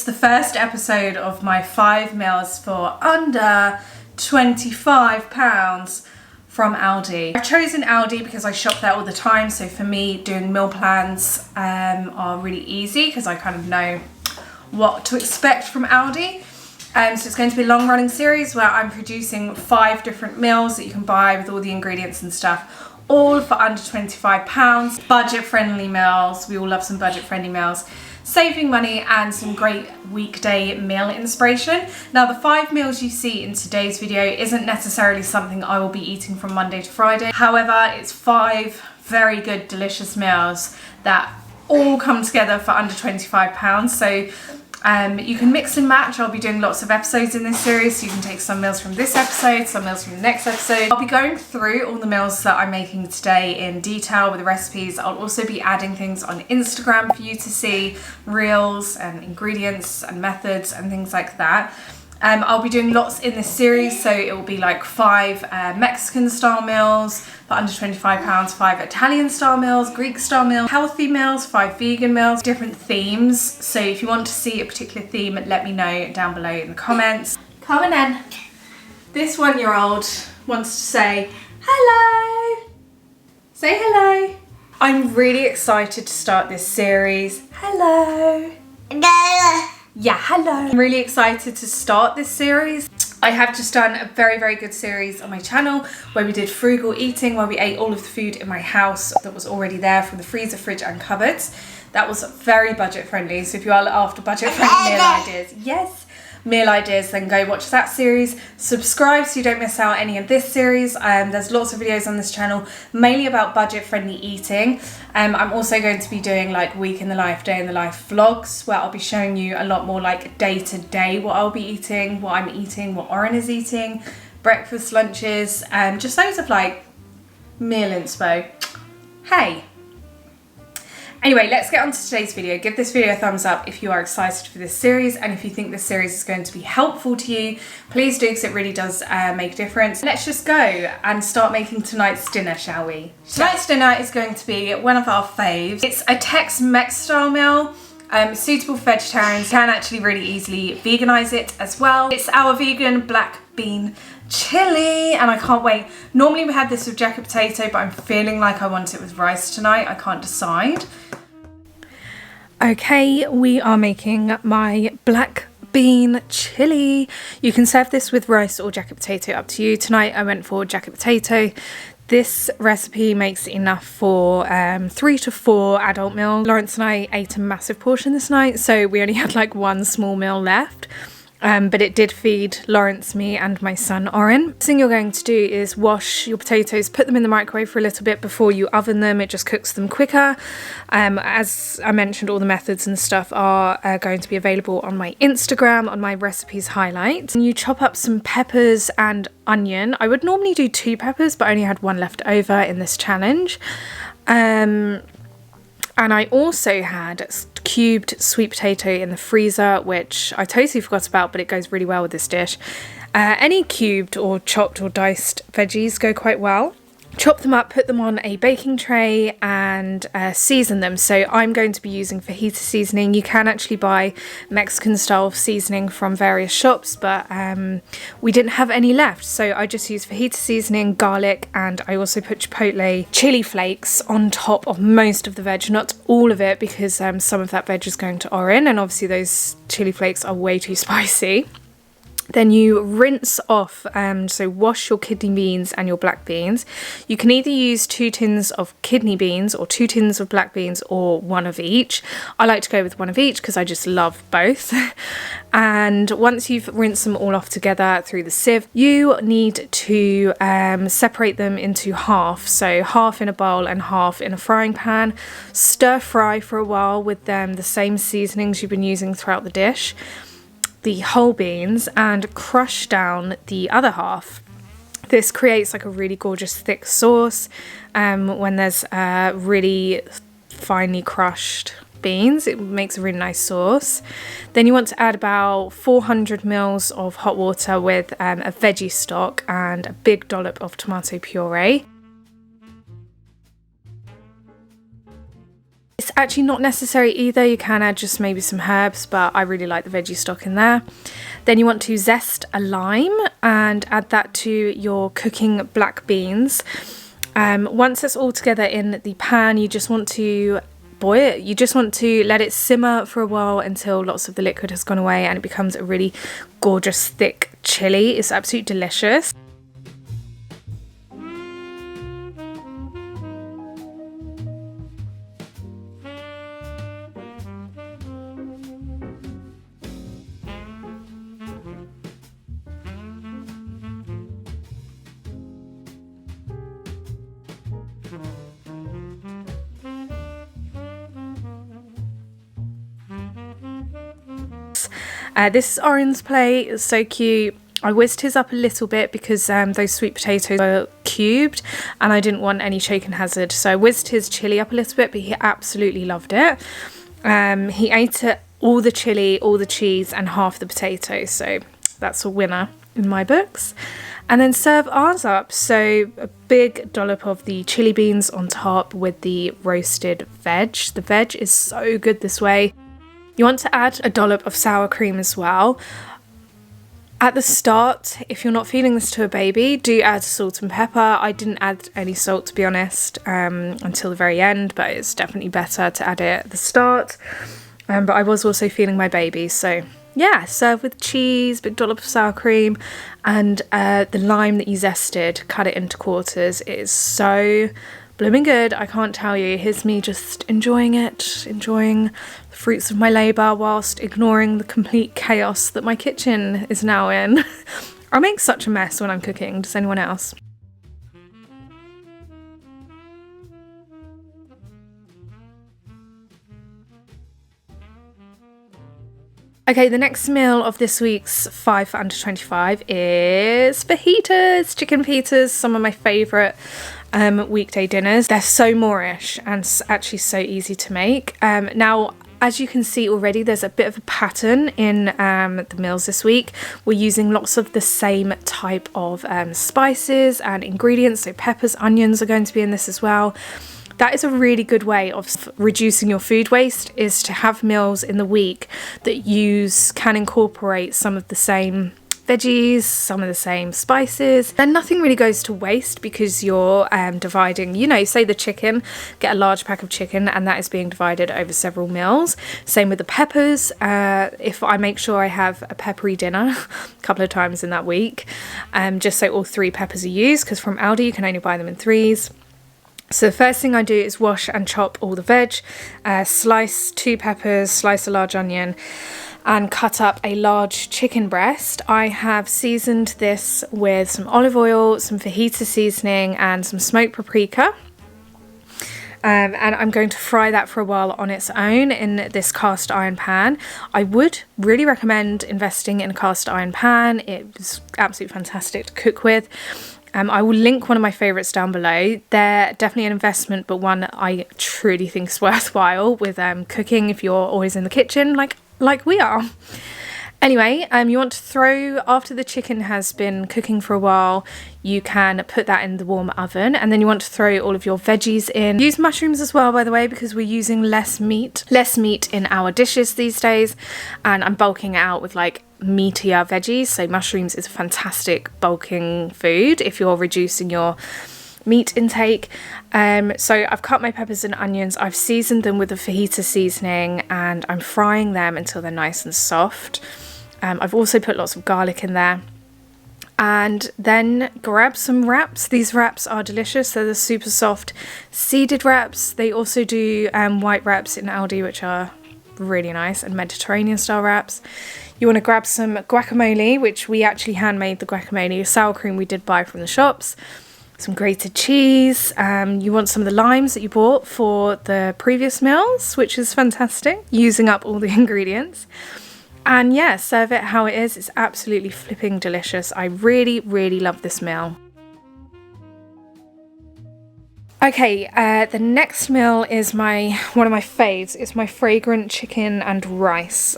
It's the first episode of my 5 meals for under £25 from Aldi. I've chosen Aldi because I shop there all the time, so for me doing meal plans are really easy because I kind of know what to expect from Aldi. So it's going to be a long running series where I'm producing 5 different meals that you can buy with all the ingredients and stuff, all for under £25. Budget friendly meals, we all love some budget friendly meals. Saving money and some great weekday meal inspiration. Now the 5 meals you see in today's video isn't necessarily something I will be eating from Monday to Friday. However, it's 5 very good delicious meals that all come together for under £25. So you can mix and match. I'll be doing lots of episodes in this series, so you can take some meals from this episode, some meals from the next episode. I'll be going through all the meals that I'm making today in detail with the recipes. I'll also be adding things on Instagram for you to see, reels and ingredients and methods and things like that. I'll be doing lots in this series, so it will be like 5 Mexican style meals for under £25, 5 Italian style meals, Greek style meals, healthy meals, 5 vegan meals, different themes. So if you want to see a particular theme, let me know down below in the comments. Come on in. This 1-year-old wants to say hello. Say hello. I'm really excited to start this series. Hello. Yeah, hello. I'm really excited to start this series. I have just done a very good series on my channel where we did frugal eating, where we ate all of the food in my house that was already there from the freezer, fridge and cupboards. That was very budget friendly, so if you are after budget friendly meal ideas, yes, meal ideas, then go watch that series. Subscribe so you don't miss out any of this series. There's lots of videos on this channel mainly about budget friendly eating. I'm also going to be doing like week in the life, day in the life vlogs where I'll be showing you a lot more like day to day what I'll be eating, what I'm eating, what Oren is eating, breakfast, lunches, just loads of like meal inspo. Hey. Anyway, let's get on to today's video. Give this video a thumbs up if you are excited for this series, and if you think this series is going to be helpful to you, please do, because it really does make a difference. Let's just go and start making tonight's dinner, shall we? Tonight's dinner is going to be one of our faves. It's a Tex-Mex style meal. Suitable for vegetarians. You can actually really easily veganize it as well. It's our vegan black bean chili, and I can't wait. Normally we had this with jacket potato, but I'm feeling like I want it with rice tonight. I can't decide. Okay, we are making my black bean chili. You can serve this with rice or jacket potato, up to you. Tonight I went for jacket potato. This recipe makes enough for 3 to 4 adult meals. Lawrence and I ate a massive portion this night, so we only had like 1 small meal left. But it did feed Lawrence, me and my son Oren. The thing you're going to do is wash your potatoes, put them in the microwave for a little bit before you oven them. It just cooks them quicker. As I mentioned, all the methods and stuff are going to be available on my Instagram, on my recipes highlight. And you chop up some peppers and onion. I would normally do 2 peppers, but I only had 1 left over in this challenge. And I also had cubed sweet potato in the freezer, which I totally forgot about, but it goes really well with this dish. Any cubed or chopped or diced veggies go quite well. Chop them up, put them on a baking tray and season them. So I'm going to be using fajita seasoning. You can actually buy Mexican style seasoning from various shops, but we didn't have any left. So I just used fajita seasoning, garlic, and I also put chipotle chili flakes on top of most of the veg. Not all of it, because some of that veg is going to Oren, and obviously those chili flakes are way too spicy. Then you rinse off, so wash your kidney beans and your black beans. You can either use 2 tins of kidney beans or 2 tins of black beans, or 1 of each. I like to go with 1 of each because I just love both. And once you've rinsed them all off together through the sieve, you need to separate them into half. So half in a bowl and half in a frying pan. Stir fry for a while with the same seasonings you've been using throughout the dish, the whole beans, and crush down the other half. This creates like a really gorgeous thick sauce. When there's really finely crushed beans, it makes a really nice sauce. Then you want to add about 400 mils of hot water with a veggie stock and a big dollop of tomato puree. It's actually not necessary either. You can add just maybe some herbs, but I really like the veggie stock in there. Then you want to zest a lime and add that to your cooking black beans. Once it's all together in the pan, you just want to boil it. You just want to let it simmer for a while until lots of the liquid has gone away and it becomes a really gorgeous thick chili. It's absolutely delicious. This is Oren's plate. It's so cute. I whizzed his up a little bit because those sweet potatoes were cubed and I didn't want any choking hazard. So I whizzed his chili up a little bit, but he absolutely loved it. He ate it, all the chili, all the cheese and half the potatoes. So that's a winner in my books. And then serve ours up. So a big dollop of the chili beans on top with the roasted veg. The veg is so good this way. You want to add a dollop of sour cream as well. At the start, if you're not feeding this to a baby, do add salt and pepper. I didn't add any salt, to be honest, until the very end, but it's definitely better to add it at the start. But I was also feeding my baby, so yeah, serve with cheese, big dollop of sour cream, and the lime that you zested, cut it into quarters. It is so blooming good, I can't tell you. Here's me just enjoying it, enjoying the fruits of my labour whilst ignoring the complete chaos that my kitchen is now in. I make such a mess when I'm cooking. Does anyone else? Okay, the next meal of this week's 5 for under 25 is fajitas, chicken fajitas, some of my favourite weekday dinners. They're so Moorish and actually so easy to make. Now, as you can see already, there's a bit of a pattern in the meals this week. We're using lots of the same type of spices and ingredients, so peppers, onions are going to be in this as well. That is a really good way of reducing your food waste, is to have meals in the week that can incorporate some of the same veggies, some of the same spices. Then nothing really goes to waste because you're dividing, say the chicken, get a large pack of chicken and that is being divided over several meals. Same with the peppers. If I make sure I have a peppery dinner a couple of times in that week, just so all 3 peppers are used, because from Aldi you can only buy them in 3s. So the first thing I do is wash and chop all the veg, slice 2 peppers, slice a large onion, and cut up a large chicken breast. I have seasoned this with some olive oil, some fajita seasoning, and some smoked paprika. And I'm going to fry that for a while on its own in this cast iron pan. I would really recommend investing in a cast iron pan. It's absolutely fantastic to cook with. I will link one of my favourites down below. They're definitely an investment, but one I truly think is worthwhile with cooking if you're always in the kitchen like we are. Anyway, you want to throw, after the chicken has been cooking for a while, you can put that in the warm oven, and then you want to throw all of your veggies in. Use mushrooms as well, by the way, because we're using less meat in our dishes these days, and I'm bulking it out with meatier veggies, so mushrooms is a fantastic bulking food if you're reducing your meat intake. So I've cut my peppers and onions, I've seasoned them with the fajita seasoning, and I'm frying them until they're nice and soft. I've also put lots of garlic in there. And then grab some wraps. These wraps are delicious. They're the super soft seeded wraps. They also do white wraps in Aldi, which are really nice, and Mediterranean style wraps. You want to grab some guacamole, which we actually handmade the guacamole. Sour cream we did buy from the shops. Some grated cheese. You want some of the limes that you bought for the previous meals, which is fantastic, using up all the ingredients. And yeah, serve it how it is. It's absolutely flipping delicious. I really, really love this meal. Okay, the next meal is one of my faves. It's my fragrant chicken and rice.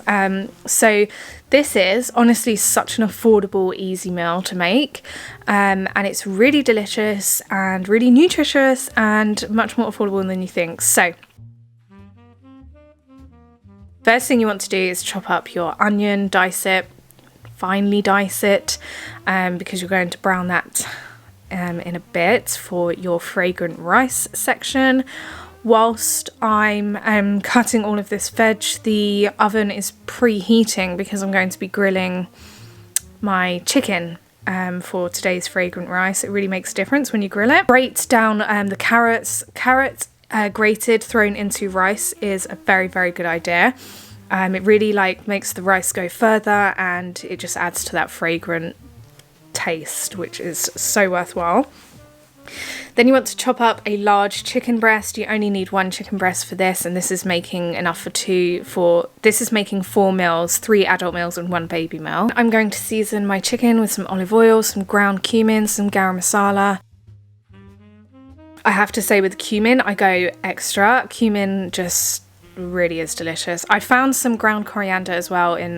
So this is honestly such an affordable, easy meal to make. And it's really delicious and really nutritious and much more affordable than you think. So First thing you want to do is chop up your onion, dice it, finely dice it, because you're going to brown that in a bit for your fragrant rice section. Whilst I'm cutting all of this veg, the oven is preheating because I'm going to be grilling my chicken for today's fragrant rice. It really makes a difference when you grill it. Grate down the carrots. Grated thrown into rice is a very, very good idea. It really makes the rice go further, and it just adds to that fragrant taste, which is so worthwhile. Then you want to chop up a large chicken breast. You only need one chicken breast for this, and this is making enough for this is making 4 meals, 3 adult meals and 1 baby meal. I'm going to season my chicken with some olive oil, some ground cumin, some garam masala. I have to say, with cumin, I go extra. Cumin just really is delicious. I found some ground coriander as well in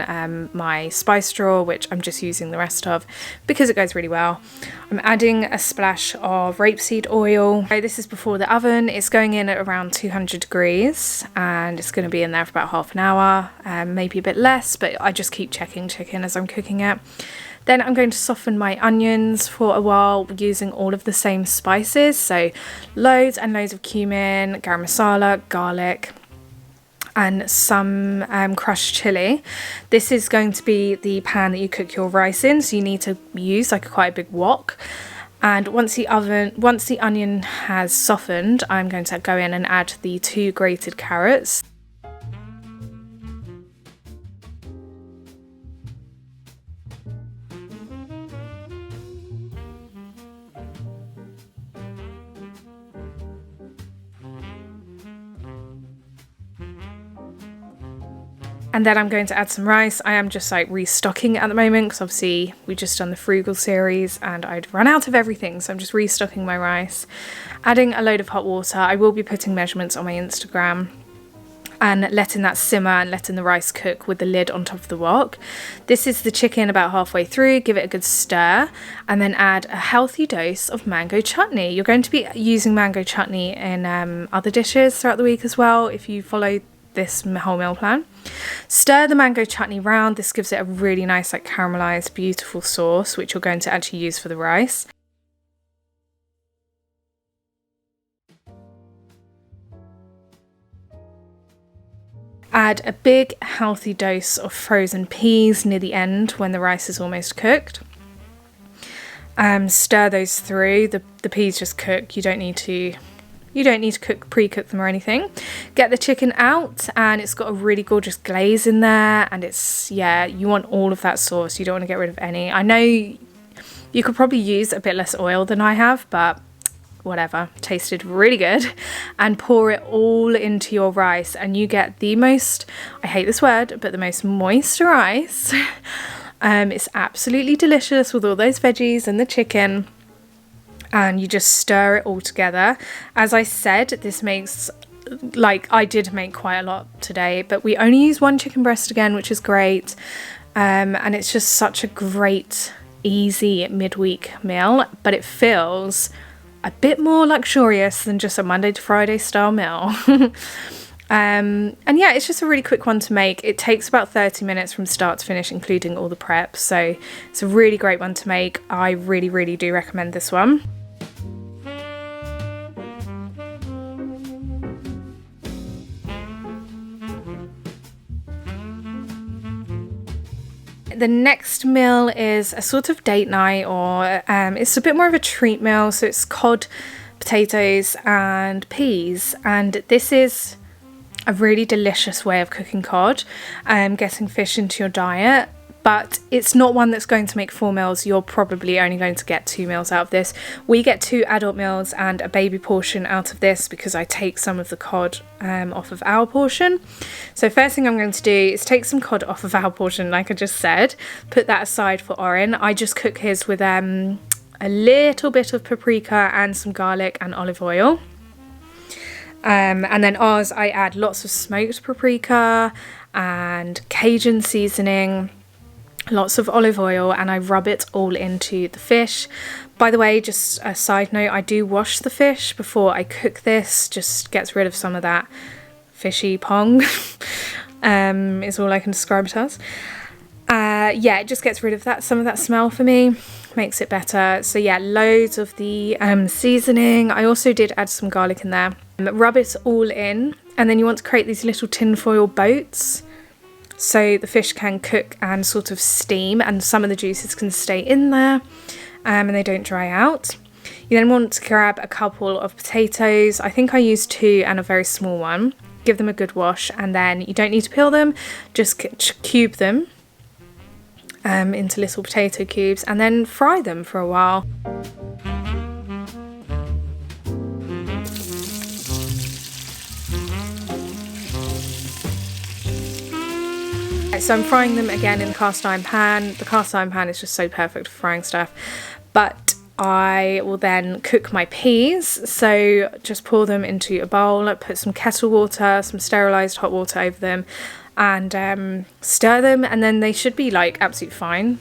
my spice drawer, which I'm just using the rest of because it goes really well. I'm adding a splash of rapeseed oil. So this is before the oven. It's going in at around 200 degrees and it's going to be in there for about half an hour, maybe a bit less, but I just keep checking chicken as I'm cooking it. Then I'm going to soften my onions for a while using all of the same spices. So loads and loads of cumin, garam masala, garlic, and some crushed chili. This is going to be the pan that you cook your rice in, so you need to use quite a big wok. And once the onion has softened, I'm going to go in and add the 2 grated carrots. And then I'm going to add some rice. I am just restocking at the moment because obviously we just done the frugal series and I'd run out of everything. So I'm just restocking my rice, adding a load of hot water. I will be putting measurements on my Instagram and letting that simmer and letting the rice cook with the lid on top of the wok. This is the chicken about halfway through. Give it a good stir and then add a healthy dose of mango chutney. You're going to be using mango chutney in other dishes throughout the week as well if you follow this whole meal plan. Stir the mango chutney round. This gives it a really nice caramelized beautiful sauce which you're going to actually use for the rice. Add a big healthy dose of frozen peas near the end when the rice is almost cooked. Stir those through. The peas just cook. You don't need to pre-cook them or anything. Get the chicken out and it's got a really gorgeous glaze in there, and you want all of that sauce. You don't want to get rid of any. I know you could probably use a bit less oil than I have, but whatever, tasted really good. And pour it all into your rice and you get the most, I hate this word, but the most moist rice. It's absolutely delicious with all those veggies and the chicken. And you just stir it all together. As I said, this makes, I did make quite a lot today, but we only use 1 chicken breast again, which is great. And it's just such a great, easy midweek meal, but it feels a bit more luxurious than just a Monday to Friday style meal. And yeah, it's just a really quick one to make. It takes about 30 minutes from start to finish, including all the prep. So it's a really great one to make. I really, really do recommend this one. The next meal is a sort of date night, or it's a bit more of a treat meal. So it's cod potatoes and peas, and this is a really delicious way of cooking cod, getting fish into your diet. But it's not one that's going to make 4 meals. You're probably only going to get 2 meals out of this. We get 2 adult meals and a baby portion out of this because I take some of the cod off of our portion. So first thing I'm going to do is take some cod off of our portion, like I just said, put that aside for Oren. I just cook his with a little bit of paprika and some garlic and olive oil. And then ours, I add lots of smoked paprika and Cajun seasoning, lots of olive oil, and I rub it all into the fish. By the way, just a side note, I do wash the fish before I cook this, just gets rid of some of that fishy pong. is all I can describe it as. Yeah, it just gets rid of some of that smell for me, makes it better. So yeah, loads of the seasoning. I also did add some garlic in there. Rub it all in, and then you want to create these little tinfoil boats so the fish can cook and sort of steam, and some of the juices can stay in there and they don't dry out. You then want to grab a couple of potatoes. I think I used 2 and a very small one. Give them a good wash, and then you don't need to peel them, just cube them into little potato cubes and then fry them for a while. So I'm frying them again in the cast iron pan. The cast iron pan is just so perfect for frying stuff. But I will then cook my peas. So just pour them into a bowl, put some kettle water, some sterilised hot water over them, and stir them, and then they should be like absolutely fine.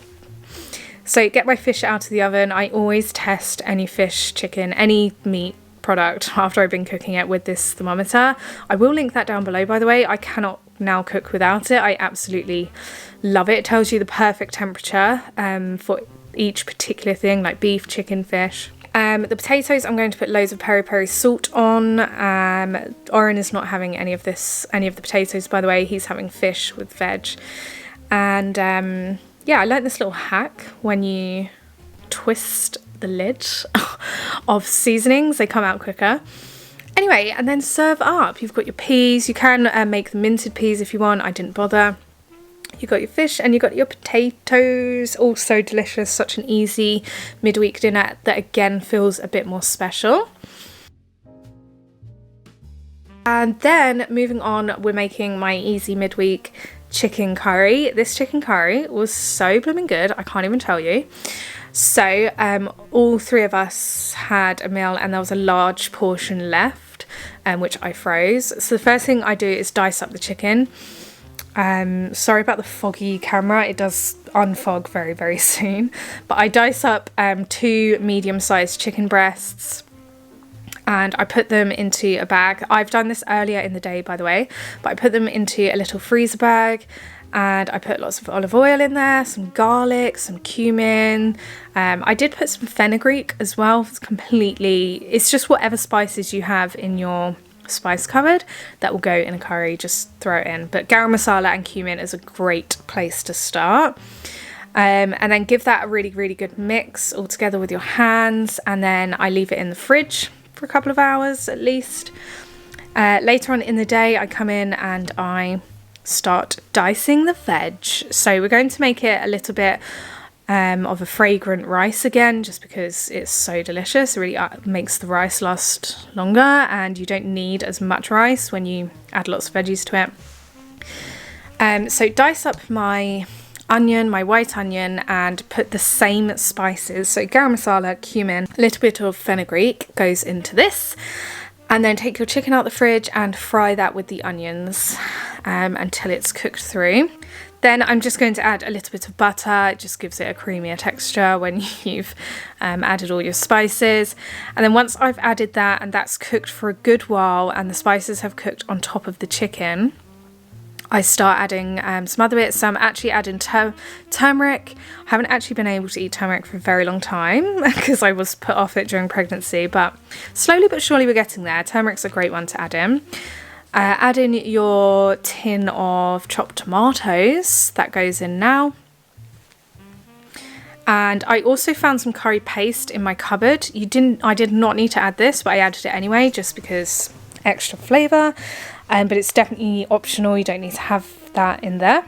So get my fish out of the oven. I always test any fish, chicken, any meat product after I've been cooking it with this thermometer. I will link that down below, by the way. I cannot now cook without it. I absolutely love it. It tells you the perfect temperature for each particular thing, like beef, chicken, fish. The potatoes, I'm going to put loads of peri-peri salt on. Oren is not having any of the potatoes, by the way. He's having fish with veg. And yeah, I learned this little hack. When you twist the lid of seasonings, they come out quicker. Anyway, and then serve up. You've got your peas. You can make the minted peas if you want. I didn't bother. You got your fish and you got your potatoes. All so delicious. Such an easy midweek dinner that again feels a bit more special. And then moving on, we're making my easy midweek chicken curry. This chicken curry was so blooming good. I can't even tell you. So all 3 of us had a meal, and there was a large portion left, which I froze. So the first thing I do is dice up the chicken. Sorry about the foggy camera, it does unfog very, very soon. But I dice up 2 medium-sized chicken breasts, and I put them into a bag. I've done this earlier in the day, by the way, but I put them into a little freezer bag, and I put lots of olive oil in there, some garlic, some cumin. I did put some fenugreek as well. It's just whatever spices you have in your spice cupboard that will go in a curry, just throw it in. But garam masala and cumin is a great place to start. And then give that a really, really good mix all together with your hands, and then I leave it in the fridge for a couple of hours at least. Later on in the day, I come in and I start dicing the veg. So we're going to make it a little bit of a fragrant rice again, just because it's so delicious. It really makes the rice last longer, and you don't need as much rice when you add lots of veggies to it. So dice up my onion, my white onion, and put the same spices. So garam masala, cumin, a little bit of fenugreek goes into this. And then take your chicken out the fridge and fry that with the onions until it's cooked through. Then I'm just going to add a little bit of butter. It just gives it a creamier texture when you've added all your spices. And then once I've added that and that's cooked for a good while and the spices have cooked on top of the chicken, I start adding some other bits. So I'm actually adding turmeric. I haven't actually been able to eat turmeric for a very long time because I was put off it during pregnancy, but slowly but surely we're getting there. Turmeric's a great one to add in. Add in your tin of chopped tomatoes. That goes in now. And I also found some curry paste in my cupboard. I did not need to add this, but I added it anyway just because extra flavour. But it's definitely optional. You don't need to have that in there.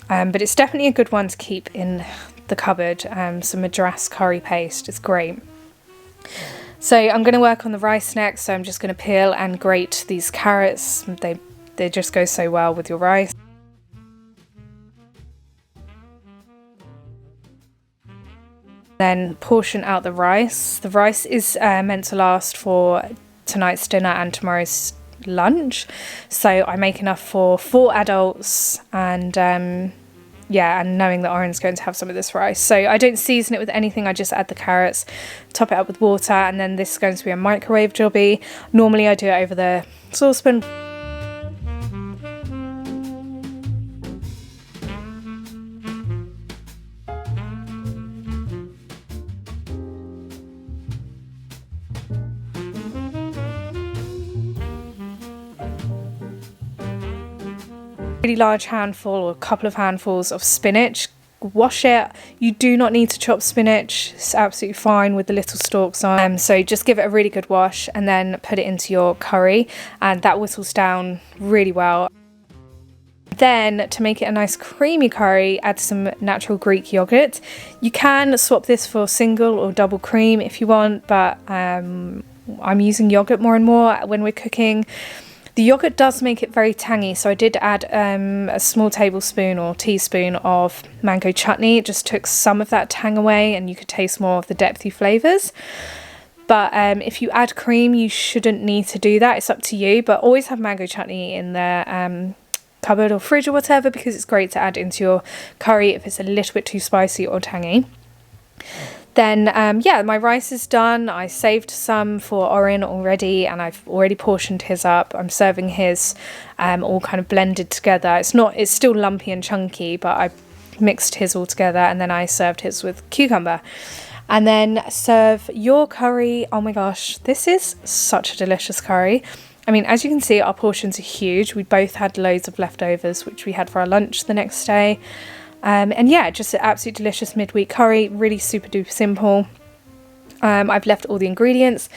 But it's definitely a good one to keep in the cupboard. Some Madras curry paste. It's great. So I'm going to work on the rice next. So I'm just going to peel and grate these carrots. They just go so well with your rice. Then portion out the rice. The rice is meant to last for tonight's dinner and tomorrow's lunch, so I make enough for 4 adults, and yeah, and knowing that Oren's going to have some of this rice, so I don't season it with anything. I just add the carrots, top it up with water, and then this is going to be a microwave jobby. Normally I do it over the saucepan. really large handful or a couple of handfuls of spinach. Wash it. You do not need to chop spinach. It's absolutely fine with the little stalks on. So just give it a really good wash and then put it into your curry, and that whistles down really well. Then to make it a nice creamy curry, add some natural Greek yogurt. You can swap this for single or double cream if you want, but I'm using yogurt more and more when we're cooking. The yogurt does make it very tangy, so I did add a small tablespoon or teaspoon of mango chutney. It just took some of that tang away and you could taste more of the depthy flavours. But if you add cream, you shouldn't need to do that. It's up to you, but always have mango chutney in the cupboard or fridge or whatever, because it's great to add into your curry if it's a little bit too spicy or tangy. Then yeah, my rice is done. I saved some for Orin already, and I've already portioned his up. I'm serving his all kind of blended together. It's still lumpy and chunky, but I mixed his all together, and then I served his with cucumber. And then serve your curry. Oh my gosh, this is such a delicious curry. I mean, as you can see, our portions are huge. We both had loads of leftovers, which we had for our lunch the next day. And yeah, just an absolute delicious midweek curry, really super duper simple. I've left all the ingredients,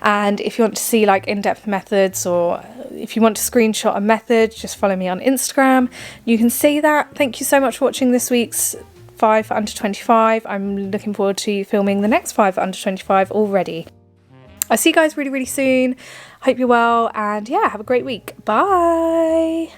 and if you want to see like in-depth methods, or if you want to screenshot a method, just follow me on Instagram. You can see that. Thank you so much for watching this week's 5 for under 25. I'm looking forward to filming the next 5 for under 25 already. I'll see you guys really, really soon. Hope you're well, and yeah, have a great week. Bye.